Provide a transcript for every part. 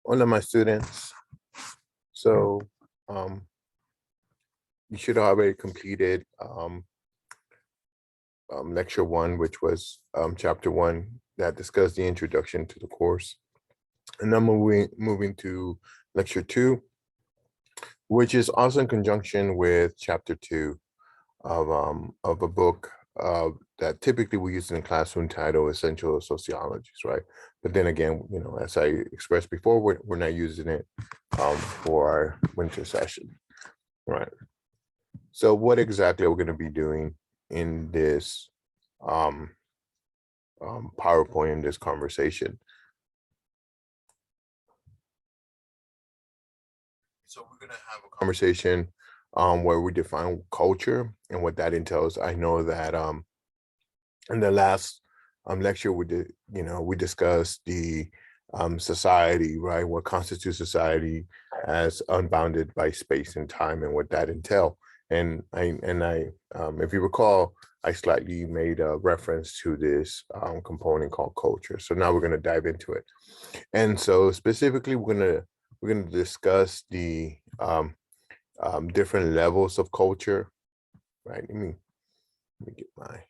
One of my students. So you should have already completed lecture one, which was chapter one that discussed the introduction to the course. And then moving to lecture two, which is also in conjunction with chapter two of a book that typically we use in the classroom titled Essential Sociologies, right? But then again, as I expressed before, we're not using it for our winter session, right? So what exactly are we going to be doing in this PowerPoint, in this conversation? So we're going to have a conversation where we define culture and what that entails. I know that in the last lecture we did, we discussed the society, right? What constitutes society as unbounded by space and time and what that entail. And I, if you recall, I slightly made a reference to this component called culture. So now we're going to dive into it. And so specifically, we're going to discuss the different levels of culture, right? Let me get there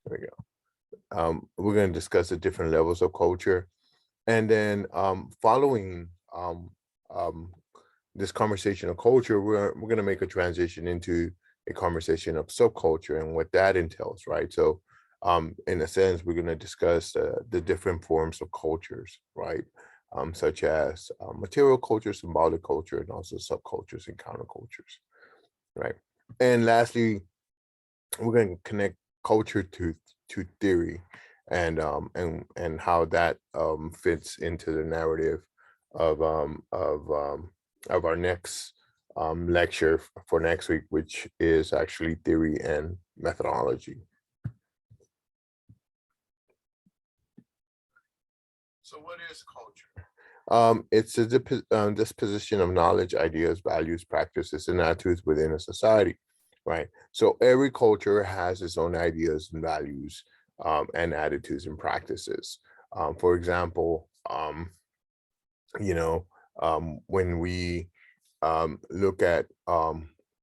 we go. We're going to discuss the different levels of culture. And then following this conversation of culture, we're going to make a transition into a conversation of subculture and what that entails, right? So in a sense, we're going to discuss the different forms of cultures, right? Such as material culture, symbolic culture, and also subcultures and countercultures, right? And lastly, we're going to connect culture to theory and how that fits into the narrative of our next lecture for next week, which is actually theory and methodology. So what is culture? It's a disposition of knowledge, ideas, values, practices, and attitudes within a society, right? So every culture has its own ideas and values and attitudes and practices. For example, when we look at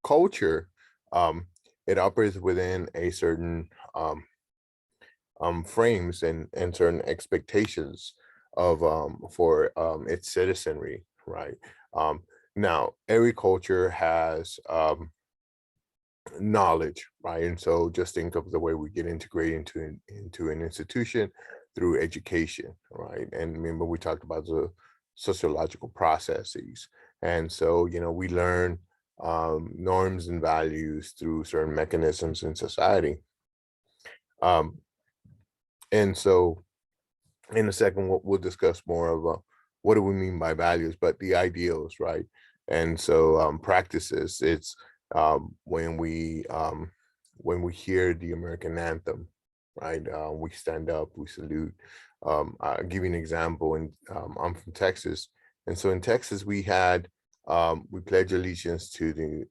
culture, it operates within a certain frames and certain expectations of for its citizenry, right? Now, every culture has knowledge, right? And so just think of the way we get integrated into an institution through education, right? And remember, we talked about the sociological processes. And so, we learn norms and values through certain mechanisms in society. And so in a second, we'll discuss more of what do we mean by values, but the ideals, right? And so practices, it's when we hear the American anthem, right? We stand up, we salute. I'll give you an example, and I'm from Texas, and so in Texas we pledge allegiance to the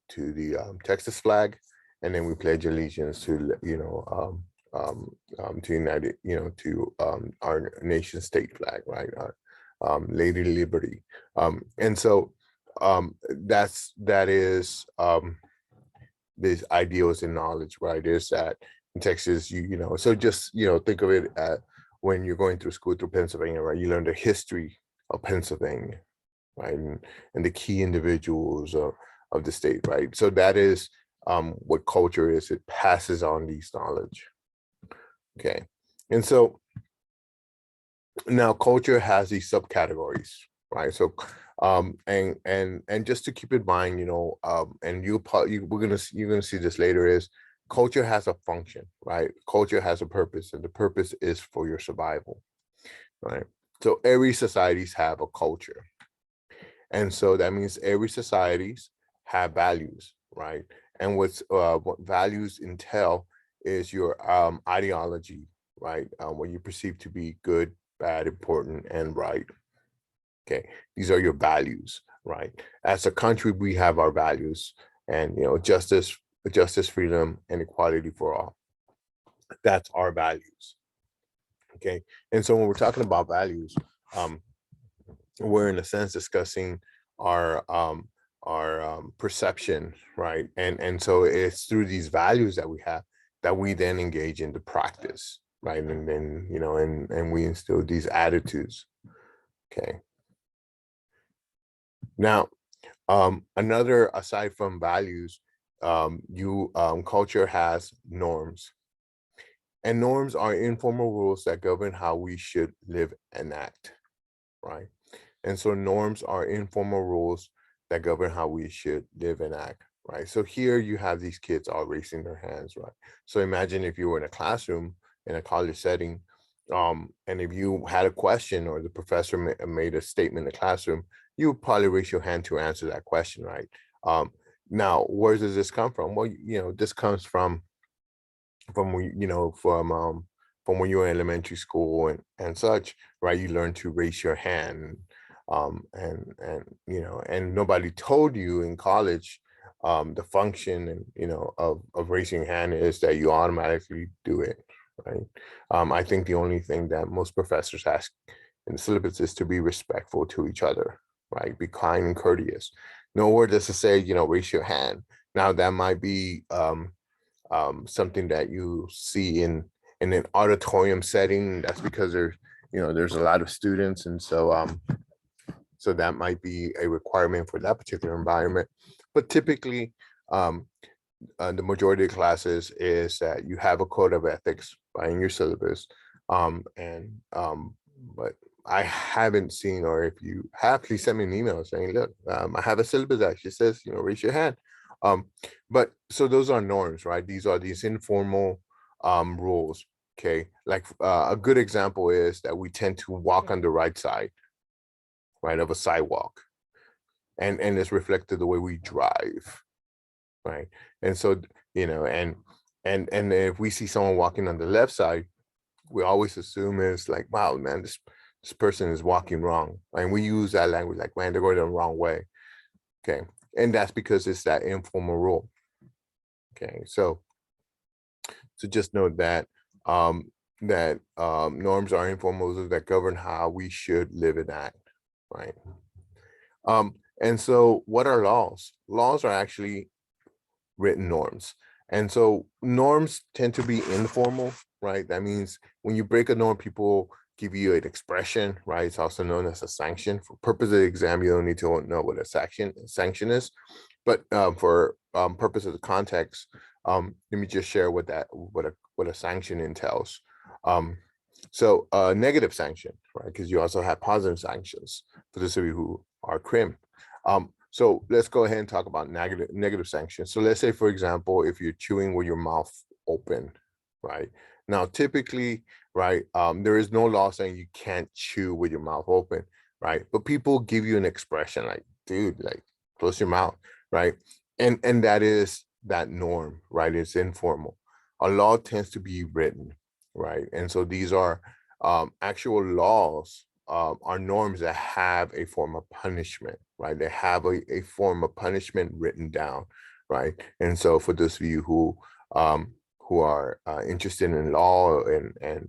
Texas flag, and then we pledge allegiance to to United, to our nation state flag, right? Lady Liberty. And so that is these ideals and knowledge, right? Is that in Texas, so just, think of it when you're going through school through Pennsylvania, right? You learn the history of Pennsylvania, right? And the key individuals of the state, right? So that is what culture is. It passes on these knowledge. Okay. And so now culture has these subcategories, right? So and just to keep in mind, and you're gonna see this later, is culture has a function, right? Culture has a purpose, and the purpose is for your survival, right? So every societies have a culture. And so that means every societies have values, right? And what values entail is your ideology, right? What you perceive to be good, bad, important, and right. Okay, these are your values, right? As a country, we have our values, and justice, freedom, and equality for all. That's our values. Okay, and so when we're talking about values, we're in a sense discussing our perception, right? And so it's through these values that we have that we then engage into practice, right? And then, you know, and we instill these attitudes. Okay. Now, another, aside from values, culture has norms. And norms are informal rules that govern how we should live and act, right? And so norms are informal rules that govern how we should live and act, right? So here you have these kids all raising their hands, right? So imagine if you were in a classroom in a college setting, and if you had a question or the professor made a statement in the classroom, you would probably raise your hand to answer that question, right? Now, where does this come from? Well, you know, this comes from from when you were in elementary school and such, right? You learn to raise your hand, and you know, and nobody told you in college the function, and you know, of raising your hand is that you automatically do it, right? I think the only thing that most professors ask in the syllabus is to be respectful to each other, right? Be kind and courteous. Nowhere does it say, you know, raise your hand. Now that might be something that you see in an auditorium setting. That's because there's, you know, there's a lot of students, and so that might be a requirement for that particular environment. But typically, um, the majority of classes is that you have a code of ethics by in your syllabus, and but I haven't seen, or if you have, please send me an email saying, look, I have a syllabus that actually says, you know, raise your hand. Um, but so those are norms, right? These are these informal rules. Okay, like a good example is that we tend to walk on the right side, right, of a sidewalk, and it's reflected the way we drive, right? And so, you know, and if we see someone walking on the left side, we always assume it's like, wow, man, this person is walking wrong, and we use that language like, man, they're going the wrong way. Okay, and that's because it's that informal rule. Okay, so just note that norms are informal rules that govern how we should live and act, right? And so what are laws? Laws are actually written norms. And so norms tend to be informal, right? That means when you break a norm, people give you an expression, right? It's also known as a sanction. For purpose of the exam, you don't need to know what a sanction is. But for purpose of the context, let me just share what a sanction entails. So negative sanction, right? Because you also have positive sanctions for those of you who are crim. So let's go ahead and talk about negative sanctions. So let's say, for example, if you're chewing with your mouth open, right? Now, typically, right, there is no law saying you can't chew with your mouth open, right? But people give you an expression like, dude, like close your mouth, right? And that is that norm, right? It's informal. A law tends to be written, right? And so these are actual laws, are norms that have a form of punishment, right? They have a form of punishment written down, right? And so for those of you who are interested in law and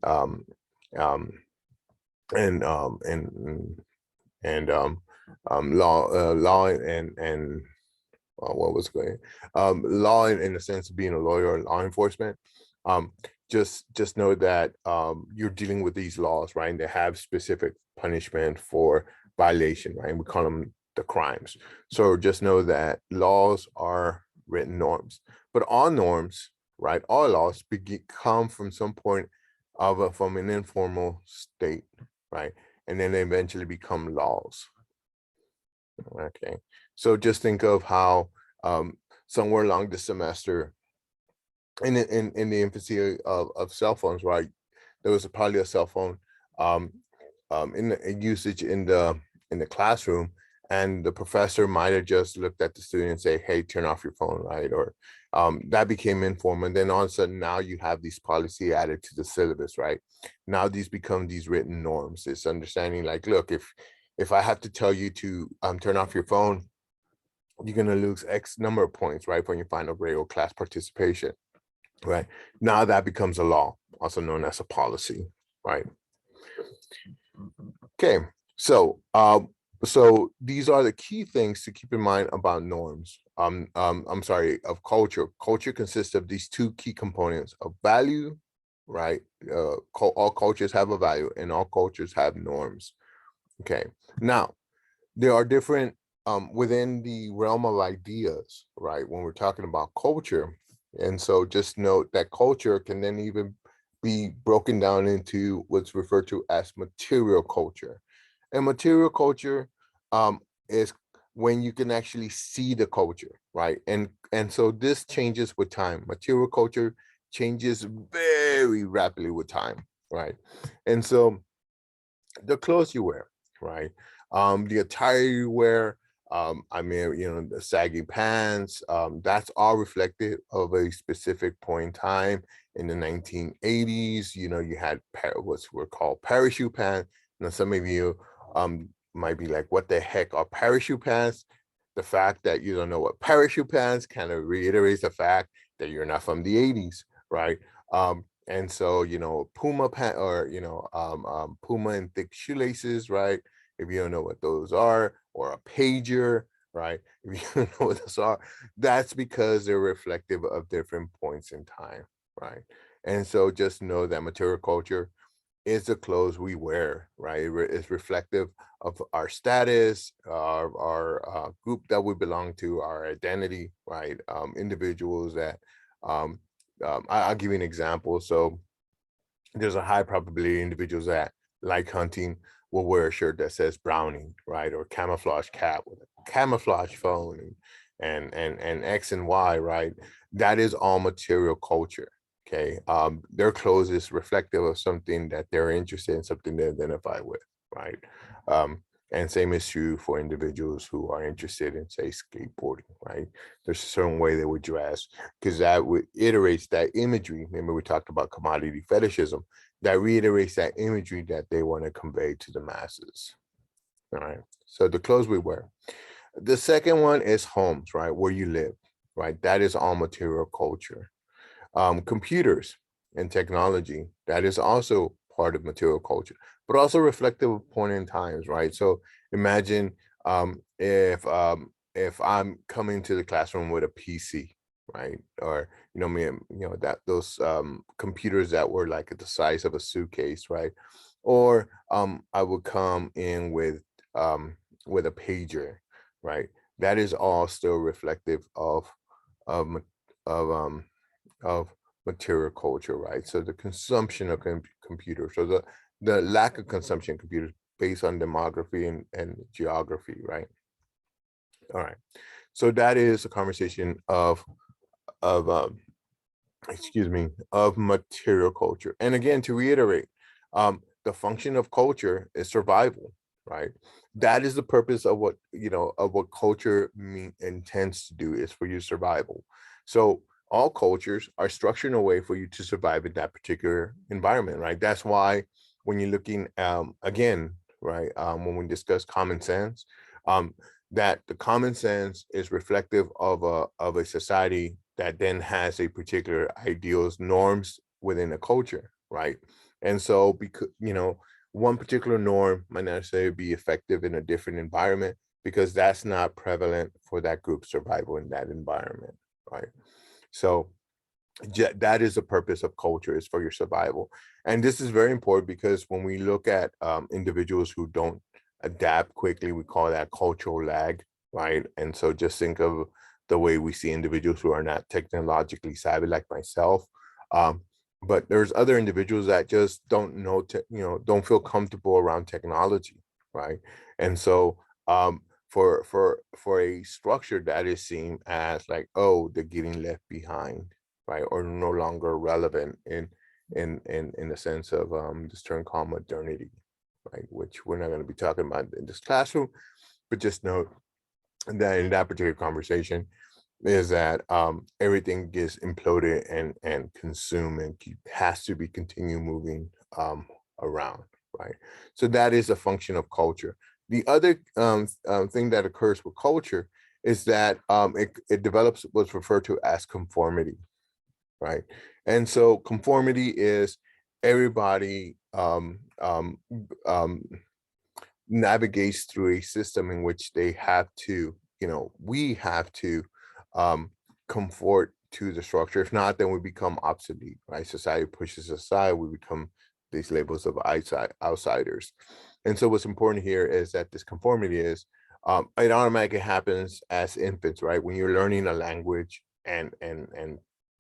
um, and law and what was going law in the sense of being a lawyer, law enforcement, um, just know that you're dealing with these laws, right? And they have specific punishment for violation, right? And we call them the crimes. So just know that laws are written norms, but all norms, right? All laws come from some point from an informal state, right? And then they eventually become laws. Okay, so just think of how somewhere along the semester, in the infancy of cell phones, right? There was probably a cell phone um, in the usage in the classroom, and the professor might have just looked at the student and say, "Hey, turn off your phone," right? Or that became informal. And then all of a sudden, now you have these policy added to the syllabus, right? Now these become these written norms. This understanding, like, look, if I have to tell you to turn off your phone, you're going to lose X number of points, right, from your final grade or class participation, right? Now that becomes a law, also known as a policy, right? Okay, So these are the key things to keep in mind about norms. I'm sorry, of culture. Culture consists of these two key components of value, right? All cultures have a value, and all cultures have norms. Okay. Now, there are different within the realm of ideas, right? When we're talking about culture, and so just note that culture can then even be broken down into what's referred to as material culture. And material culture is when you can actually see the culture, right? And so this changes with time. Material culture changes very rapidly with time, right? And so the clothes you wear, right? The attire you wear, I mean, the saggy pants, that's all reflective of a specific point in time in the 1980s. You had what's were called parachute pants. Now, some of you might be like, what the heck are parachute pants? The fact that you don't know what parachute pants kind of reiterates the fact that you're not from the 80s, right? And so, Puma pant or, Puma and thick shoelaces, right? If you don't know what those are, or a pager, right? If you don't know what those are, that's because they're reflective of different points in time, right? And so just know that material culture is the clothes we wear, right? It's reflective of our status, our group that we belong to, our identity, right? Individuals that, um, I'll give you an example. So there's a high probability individuals that like hunting will wear a shirt that says Browning, right? Or camouflage cap with a camouflage phone and X and Y, right? That is all material culture. Okay. Their clothes is reflective of something that they're interested in, something they identify with, right? Um, and same is true for individuals who are interested in, say, skateboarding, right? There's a certain way they would dress because that would iterates that imagery. Remember, we talked about commodity fetishism. That reiterates that imagery that they want to convey to the masses. All right. So the clothes we wear. The second one is homes, right? Where you live, right? That is all material culture. Computers and technology, that is also part of material culture, but also reflective of point in times, right? So imagine if I'm coming to the classroom with a PC, right? Or me, that those computers that were like the size of a suitcase, right? Or I would come in with a pager, right? That is all still reflective of ma- of of material culture, right? So the consumption of computers, so the lack of consumption of computers based on demography and geography, right? All right. So that is a conversation of excuse me, of material culture. And again, to reiterate, the function of culture is survival, right? That is the purpose of what culture intends to do, is for your survival. So all cultures are structured in a way for you to survive in that particular environment, right? That's why when you're looking again, right, when we discuss common sense, um, that the common sense is reflective of a society that then has a particular ideals, norms within a culture, right? And so because one particular norm might not necessarily be effective in a different environment because that's not prevalent for that group's survival in that environment, right? So that is the purpose of culture, is for your survival. And this is very important because when we look at individuals who don't adapt quickly, we call that cultural lag, right? And so just think of the way we see individuals who are not technologically savvy, like myself. um, but there's other individuals that just don't know don't feel comfortable around technology, right? And so for a structure that is seen as like, oh, they're getting left behind, right, or no longer relevant in the sense of this term called modernity, right, which we're not going to be talking about in this classroom, but just note that in that particular conversation is that everything gets imploded and consumed and has to be continue moving around, right? So that is a function of culture. The other thing that occurs with culture is that it develops what's referred to as conformity, right? And so conformity is everybody um, navigates through a system in which they have to, we have to conform to the structure. If not, then we become obsolete, right? Society pushes aside, we become these labels of outsiders. And so what's important here is that this conformity is, it automatically happens as infants, right? When you're learning a language and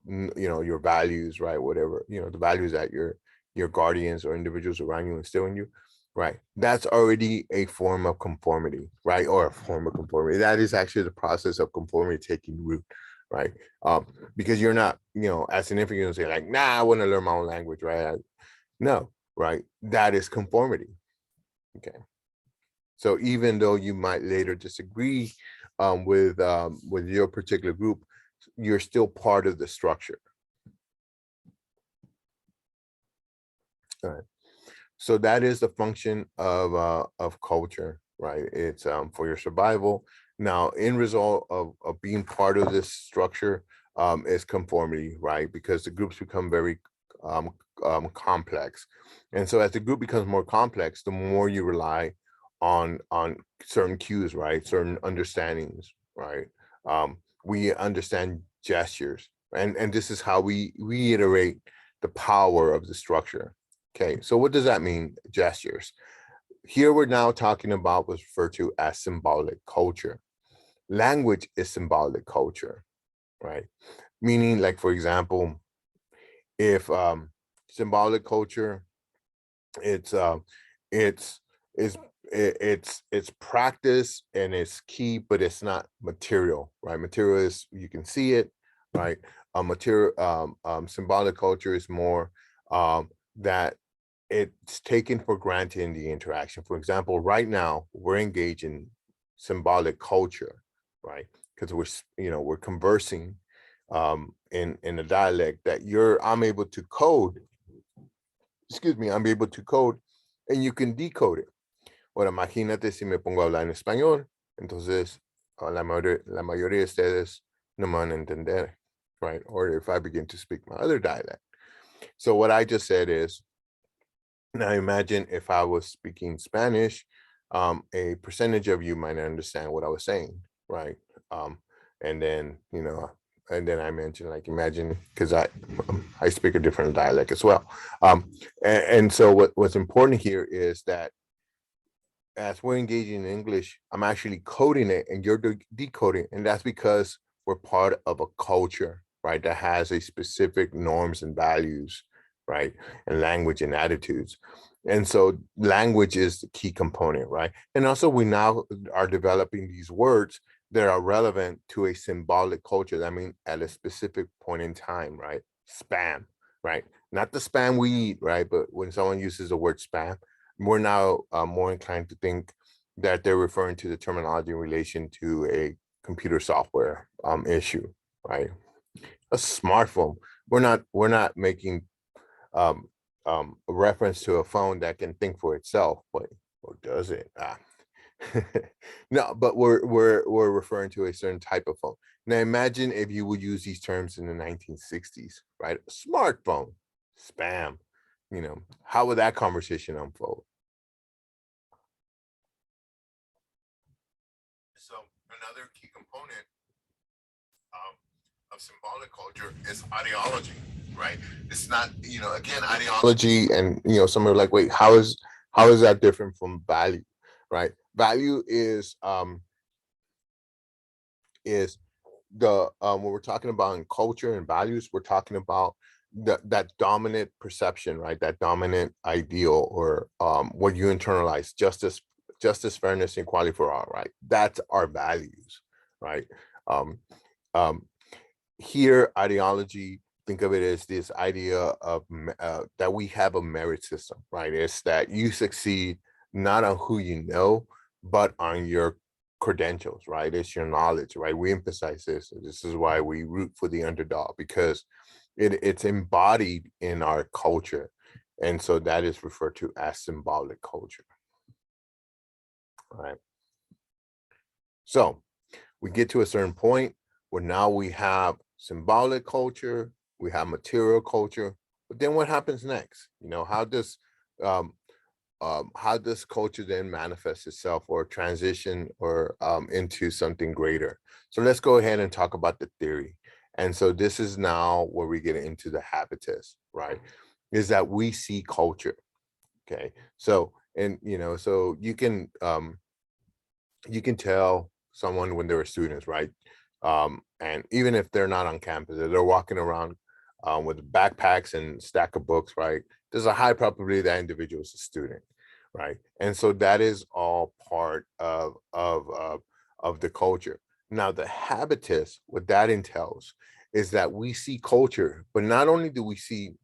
your values, right? Whatever, the values that your guardians or individuals around you instill in you, right? That's already a form of conformity, right? Or a form of conformity. That is actually the process of conformity taking root, right? Because you're not, as an infant, you say like, nah, I want to learn my own language, right? No, right? That is conformity. Okay. So even though you might later disagree with your particular group, you're still part of the structure. All right. So that is the function of culture, right? It's for your survival. Now, in result of being part of this structure is conformity, right? Because the groups become very complex, and so as the group becomes more complex, the more you rely on certain cues, right? Certain understandings, right? We understand gestures, and this is how we reiterate the power of the structure. Okay, so what does that mean, gestures? Here we're now talking about what's referred to as symbolic culture. Language is symbolic culture, right? Meaning, like, for example, if symbolic culture, it's it's it's it's practice and it's key, but it's not material, right? Material is, you can see it, right? Material symbolic culture is more that it's taken for granted in the interaction. For example, right now we're engaged in symbolic culture, right? Because we're conversing in a dialect that I'm able to code. Excuse me, I'm able to code, and you can decode it. Ahora, imagínate si me pongo a hablar en español, entonces la mayoría de ustedes no me van a entender, right? Or if I begin to speak my other dialect. So what I just said is, now imagine if I was speaking Spanish, a percentage of you might understand what I was saying, right? And then, and then I mentioned, like, imagine, because I speak a different dialect as well. And so what's important here is that as we're engaging in English, I'm actually coding it and you're decoding, and that's because we're part of a culture, right? That has a specific norms and values, right? And language and attitudes. And so language is the key component, right? And also we now are developing these words that are relevant to a symbolic culture. I mean, at a specific point in time, right? Spam, right? Not the spam we eat, right? But when someone uses the word spam, we're now more inclined to think that they're referring to the terminology in relation to a computer software issue, right? A smartphone. We're not making a reference to a phone that can think for itself, but or does it? No, but we're referring to a certain type of phone. Now imagine if you would use these terms in the 1960s, right? Smartphone, spam. How would that conversation unfold? So another key component of symbolic culture is ideology, right? It's not, again, ideology, and some are like, wait, how is that different from value, right? Value is the when we're talking about in culture and values, we're talking about that dominant perception, right? That dominant ideal, or what you internalize: justice, fairness, and equality for all, right? That's our values, right? um um Here, ideology, think of it as this idea of that we have a merit system, right? It's that you succeed not on who you know, but on your credentials, right? It's your knowledge, right? We emphasize this. This is why we root for the underdog, because it's embodied in our culture. And so that is referred to as symbolic culture, right? So we get to a certain point where now we have symbolic culture, we have material culture, but then what happens next? How does um, how does culture then manifest itself or transition or into something greater? So let's go ahead and talk about the theory. And so this is now where we get into the habitus, right? Is that we see culture. Okay. So, and so you can tell someone when they're students, right? And even if they're not on campus, if they're walking around with backpacks and stack of books, right? There's a high probability that individual is a student, right? And so that is all part of the culture. Now, the habitus, what that entails, is that we see culture, but not only do we see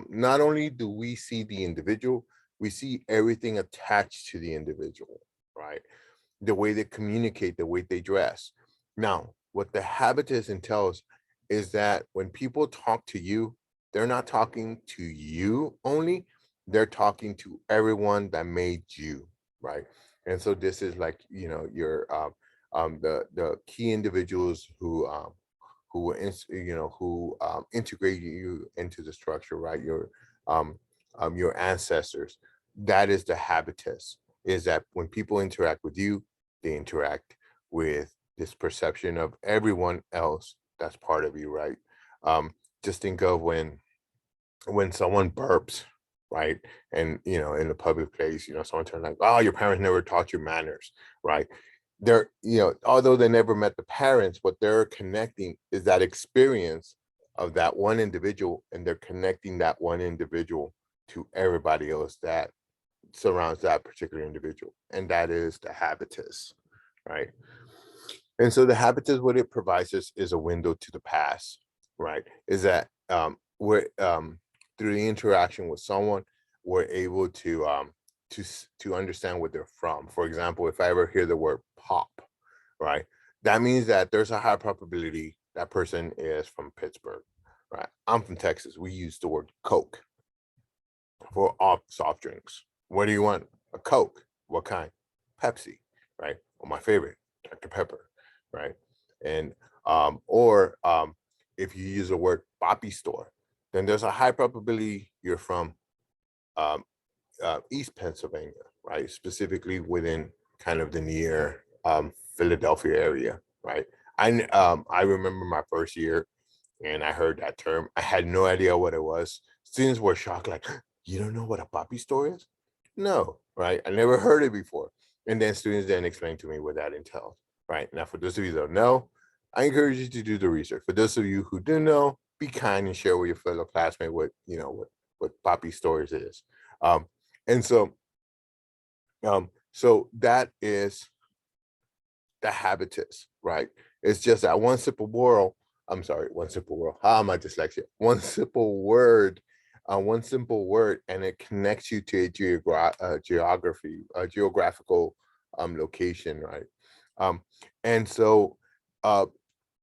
not only do we see the individual, we see everything attached to the individual, right? The way they communicate, the way they dress. Now, what the habitus entails is that when people talk to you, they're not talking to you only, they're talking to everyone that made you, right? And so this is like, your the key individuals who integrate you into the structure, right? Your ancestors. That is the habitus. Is that when people interact with you, they interact with this perception of everyone else that's part of you, right? Just think of when someone burps, right? And in a public place, someone turns like, oh, your parents never taught you manners, right? They're, although they never met the parents, what they're connecting is that experience of that one individual, and they're connecting that one individual to everybody else that surrounds that particular individual. And that is the habitus, right? And so the habitus, what it provides us is a window to the past, right? Is that we're through the interaction with someone, we're able to understand where they're from. For example, if I ever hear the word pop, right, that means that there's a high probability that person is from Pittsburgh, right? I'm from Texas. We use the word Coke for all soft drinks. What do you want? A Coke. What kind? Pepsi, right? Or my favorite, Dr. Pepper, right? And or if you use the word Boppy store, then there's a high probability you're from um, East Pennsylvania, right? Specifically within kind of the near Philadelphia area, right? I remember my first year and I heard that term. I had no idea what it was. Students were shocked, like, you don't know what a Boppy store is? No, right? I never heard it before. And then students then explained to me what that entails, right? Now, for those of you that don't know, I encourage you to do the research. For those of you who do know, be kind and share with your fellow classmate what Boppy stores is. And so that is the habitus, right? It's just that one simple world. I'm sorry, one simple world. How am I dyslexia? One simple word, and it connects you to a geographical location, right? And so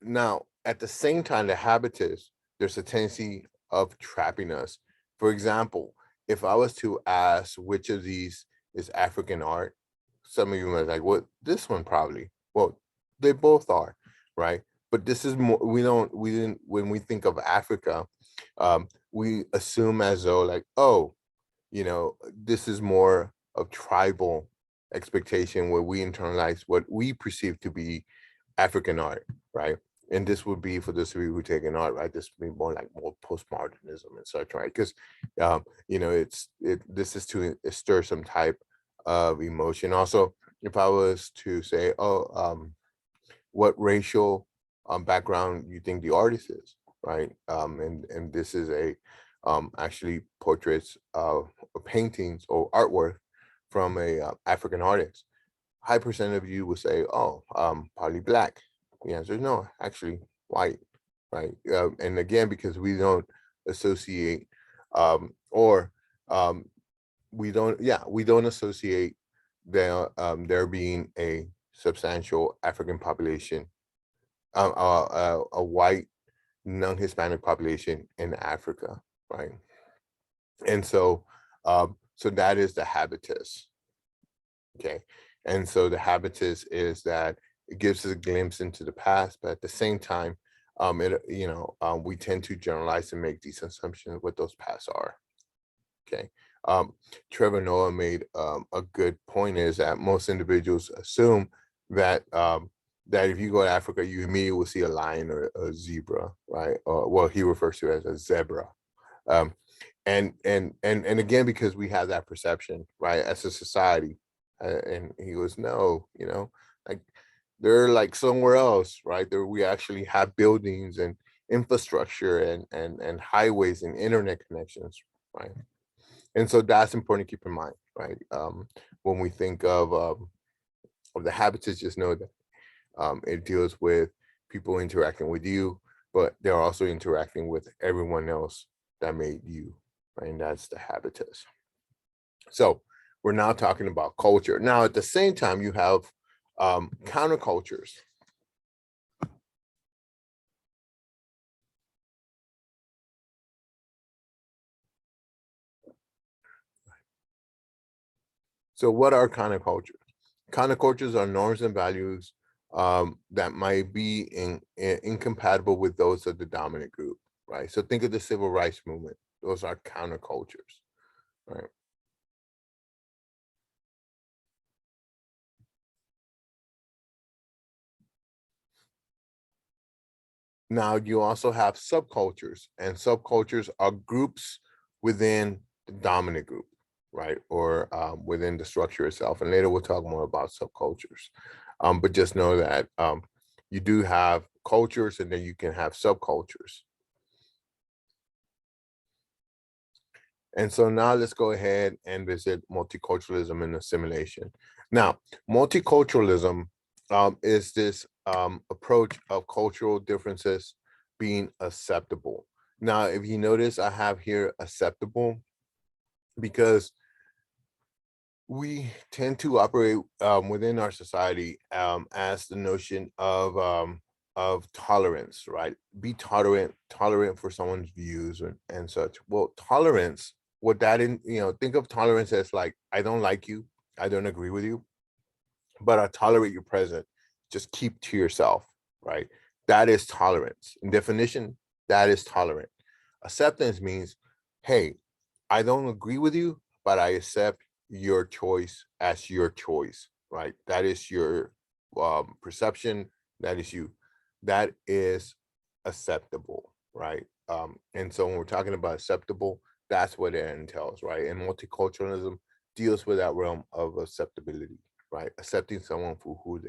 now at the same time, the habitus, there's a tendency of trapping us. For example, if I was to ask which of these is African art, some of you might be like, well, this one probably. Well, they both are, right? But this is more, we didn't, when we think of Africa, we assume as though like, oh, this is more of tribal expectation where we internalize what we perceive to be African art, right? And this would be for those of you who take an art, right? This would be more like more postmodernism and such, right? Because this is to stir some type of emotion. Also, if I was to say, what racial background you think the artist is, right? And this is a actually portraits of paintings or artwork from a African artist. High percent of you would say, oh, probably black. The answer is no, actually white, right? And again, because we don't associate or we don't associate there being a substantial African population, a white non-Hispanic population in Africa, right? And so so that is the habitus. Okay. And so the habitus is that it gives us a glimpse into the past, but at the same time, we tend to generalize and make these assumptions what those pasts are. Okay. Trevor Noah made a good point, is that most individuals assume that that if you go to Africa, you immediately will see a lion or a zebra, right? Or well, he refers to it as a zebra. Um, and again, because we have that perception, right, as a society, and he goes, no, like they're like somewhere else, right? There we actually have buildings and infrastructure and highways and internet connections, right? And so that's important to keep in mind, right? When we think of the habitats, just know that it deals with people interacting with you, but they're also interacting with everyone else that made you, right? And that's the habitus. So we're now talking about culture. Now, at the same time, you have countercultures. So what are countercultures? Countercultures are norms and values that might be incompatible with those of the dominant group, right? So think of the civil rights movement. Those are countercultures, right? Now you also have subcultures, and subcultures are groups within the dominant group, right? Or within the structure itself. And later we'll talk more about subcultures. But just know that you do have cultures and then you can have subcultures. And so now let's go ahead and visit multiculturalism and assimilation. Now, multiculturalism is this approach of cultural differences being acceptable. Now, if you notice, I have here acceptable because we tend to operate within our society as the notion of tolerance, right? Be tolerant for someone's views and such. Well, tolerance, what that in, think of tolerance as like, I don't like you, I don't agree with you, but I tolerate your presence. Just keep to yourself, right? That is tolerance. In definition, that is tolerant. Acceptance means, hey, I don't agree with you, but I accept your choice as your choice, right? That is your perception. That is you. That is acceptable, right? And so when we're talking about acceptable, that's what it entails, right? And multiculturalism deals with that realm of acceptability, right? Accepting someone for who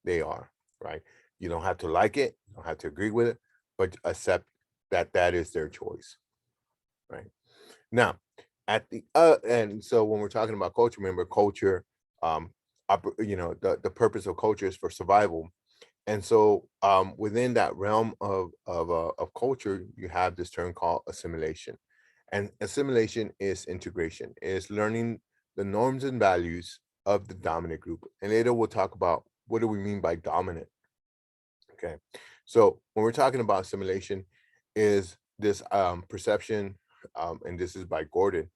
they are, right? You don't have to like it, you don't have to agree with it, but accept that that is their choice, right? Now, at the and so when we're talking about culture, remember culture, the purpose of culture is for survival. And so within that realm of culture, you have this term called assimilation. And assimilation is integration, is learning the norms and values of the dominant group. And later we'll talk about what do we mean by dominant. Okay. So when we're talking about assimilation, is this perception, and this is by Gordon,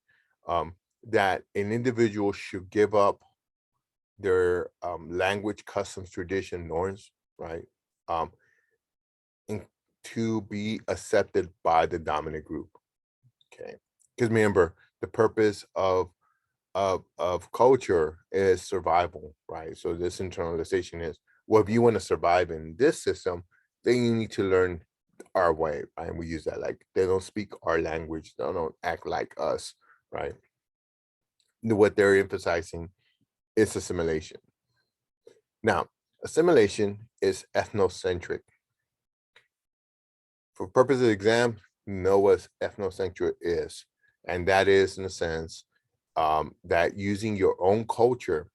that an individual should give up their language, customs, tradition, norms, right? Um, and to be accepted by the dominant group. Okay. Because remember, the purpose of culture is survival, right? So this internalization is, well, if you want to survive in this system, then you need to learn our way, right? And we use that like they don't speak our language, they don't act like us, right? What they're emphasizing is assimilation. Now, assimilation is ethnocentric. For purpose of the exam, know what ethnocentric is, and that is in a sense that using your own culture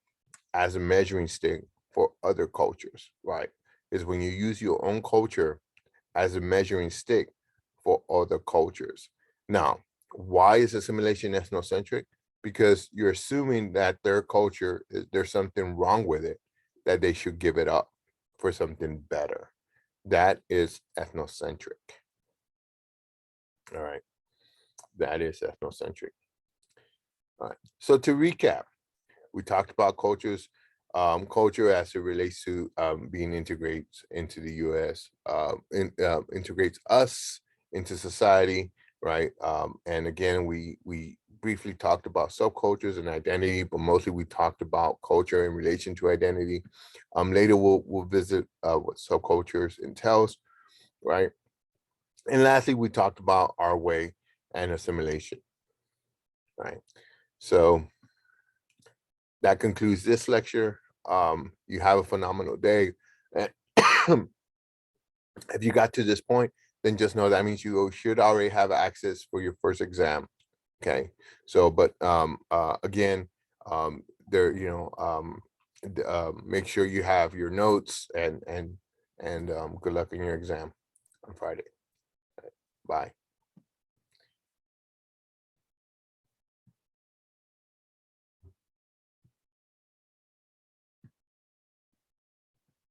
as a measuring stick for other cultures, right? Is when you use your own culture as a measuring stick for other cultures. Now, why is assimilation ethnocentric? Because you're assuming that their culture, there's something wrong with it, that they should give it up for something better. That is ethnocentric. All right. That is ethnocentric. All right. So to recap, we talked about culture as it relates to being integrates into the U.S. Integrates us into society, right? And again, we briefly talked about subcultures and identity, but mostly we talked about culture in relation to identity. Later we'll visit what subcultures entails, right? And lastly, we talked about our way and assimilation, right? So that concludes this lecture. You have a phenomenal day. And if you got to this point, then just know that means you should already have access for your first exam. Okay. So, but again, there, make sure you have your notes and good luck in your exam on Friday. Bye.